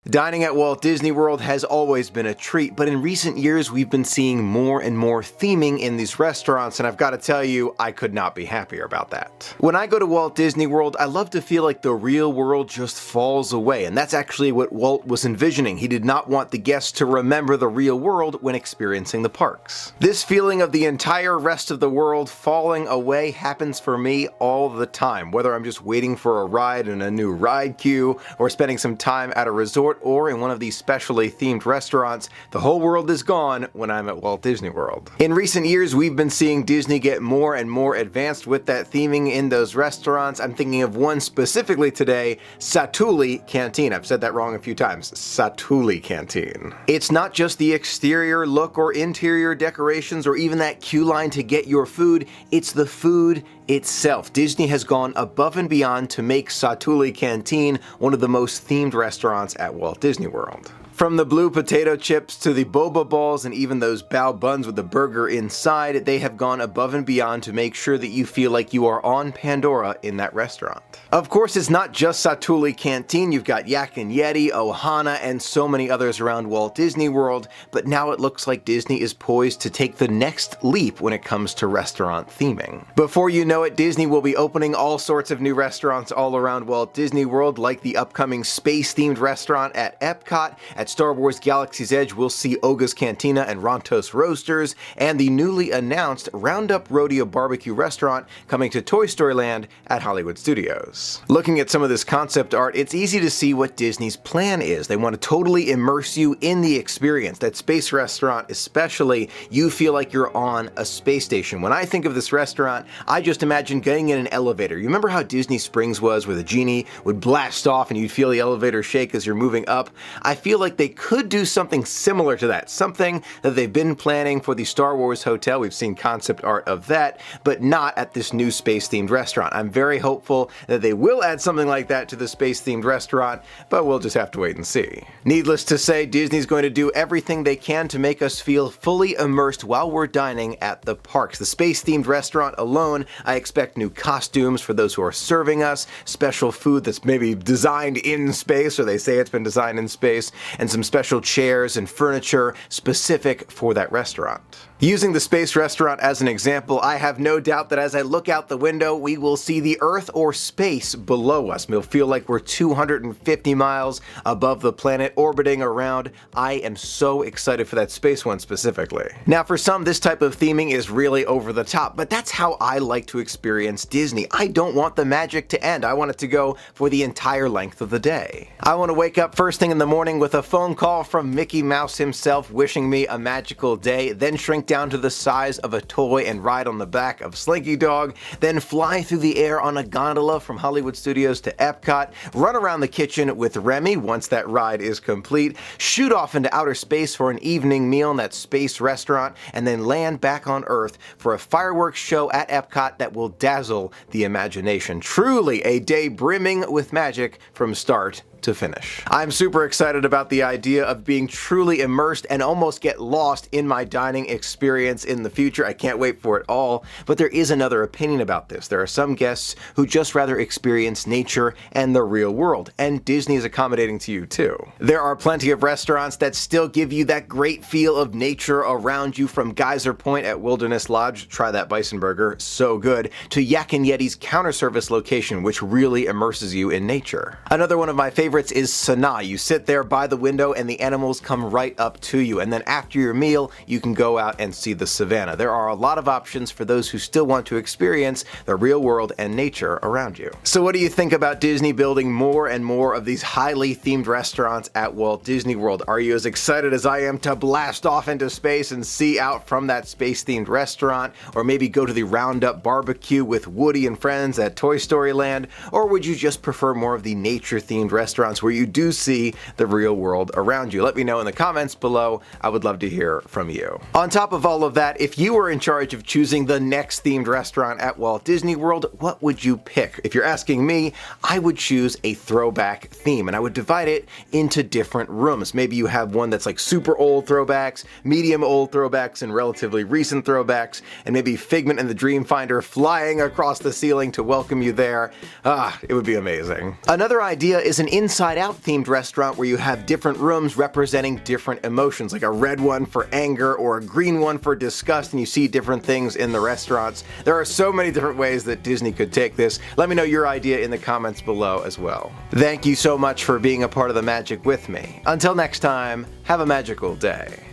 Dining at Walt Disney World has always been a treat, but in recent years we've been seeing more and more theming in these restaurants, and I've got to tell you, I could not be happier about that. When I go to Walt Disney World, I love to feel like the real world just falls away, and that's actually what Walt was envisioning. He did not want the guests to remember the real world when experiencing the parks. This feeling of the entire rest of the world falling away happens for me all the time, whether I'm just waiting for a ride in a new ride queue, or spending some time at a resort or in one of these specially themed restaurants. The whole world is gone when I'm at Walt Disney World. In recent years, we've been seeing Disney get more and more advanced with that theming in those restaurants. I'm thinking of one specifically today, Satuli Canteen. I've said that wrong a few times. Satuli Canteen. It's not just the exterior look or interior decorations or even that queue line to get your food, it's the food itself. Disney has gone above and beyond to make Satuli Canteen one of the most themed restaurants at Walt Disney World. From the blue potato chips to the boba balls and even those bao buns with the burger inside, they have gone above and beyond to make sure that you feel like you are on Pandora in that restaurant. Of course, it's not just Satuli Canteen. You've got Yak and Yeti, Ohana, and so many others around Walt Disney World, but now it looks like Disney is poised to take the next leap when it comes to restaurant theming. Before you know it, Disney will be opening all sorts of new restaurants all around Walt Disney World, like the upcoming space-themed restaurant at Epcot. At Star Wars Galaxy's Edge, we'll see Oga's Cantina and Rontos Roasters, and the newly announced Roundup Rodeo Barbecue restaurant coming to Toy Story Land at Hollywood Studios. Looking at some of this concept art, it's easy to see what Disney's plan is. They want to totally immerse you in the experience. That space restaurant especially, you feel like you're on a space station. When I think of this restaurant, I just imagine getting in an elevator. You remember how Disney Springs was, where the genie would blast off and you'd feel the elevator shake as you're moving up? I feel like they could do something similar to that, something that they've been planning for the Star Wars Hotel. We've seen concept art of that, but not at this new space-themed restaurant. I'm very hopeful that they will add something like that to the space-themed restaurant, but we'll just have to wait and see. Needless to say, Disney's going to do everything they can to make us feel fully immersed while we're dining at the parks. The space-themed restaurant alone, I expect new costumes for those who are serving us, special food that's maybe designed in space, or they say it's been designed in space, and some special chairs and furniture specific for that restaurant. Using the space restaurant as an example, I have no doubt that as I look out the window, we will see the Earth or space below us. We'll feel like we're 250 miles above the planet orbiting around. I am so excited for that space one specifically. Now, for some, this type of theming is really over the top, but that's how I like to experience Disney. I don't want the magic to end. I want it to go for the entire length of the day. I want to wake up first thing in the morning with a phone call from Mickey Mouse himself wishing me a magical day, then shrink down to the size of a toy and ride on the back of Slinky Dog, then fly through the air on a gondola from Hollywood Studios to Epcot, run around the kitchen with Remy once that ride is complete, shoot off into outer space for an evening meal in that space restaurant, and then land back on Earth for a fireworks show at Epcot that will dazzle the imagination. Truly a day brimming with magic from start to finish. I'm super excited about the idea of being truly immersed and almost get lost in my dining experience in the future. I can't wait for it all, but there is another opinion about this. There are some guests who just rather experience nature and the real world, and Disney is accommodating to you too. There are plenty of restaurants that still give you that great feel of nature around you, from Geyser Point at Wilderness Lodge, try that bison burger, so good, to Yak and Yeti's counter service location, which really immerses you in nature. Another one of my favorites is Sanaa. You sit there by the window and the animals come right up to you, and then after your meal you can go out and see the savannah. There are a lot of options for those who still want to experience the real world and nature around you. So what do you think about Disney building more and more of these highly themed restaurants at Walt Disney World? Are you as excited as I am to blast off into space and see out from that space themed restaurant, or maybe go to the Roundup Barbecue with Woody and friends at Toy Story Land? Or would you just prefer more of the nature themed restaurants where you do see the real world around you? Let me know in the comments below. I would love to hear from you. On top of all of that, if you were in charge of choosing the next themed restaurant at Walt Disney World, what would you pick? If you're asking me, I would choose a throwback theme, and I would divide it into different rooms. Maybe you have one that's like super old throwbacks, medium old throwbacks, and relatively recent throwbacks, and maybe Figment and the Dreamfinder flying across the ceiling to welcome you there. It would be amazing. Another idea is an Inside Out themed restaurant where you have different rooms representing different emotions, like a red one for anger or a green one for disgust, and you see different things in the restaurants. There are so many different ways that Disney could take this. Let me know your idea in the comments below as well. Thank you so much for being a part of the magic with me. Until next time, have a magical day.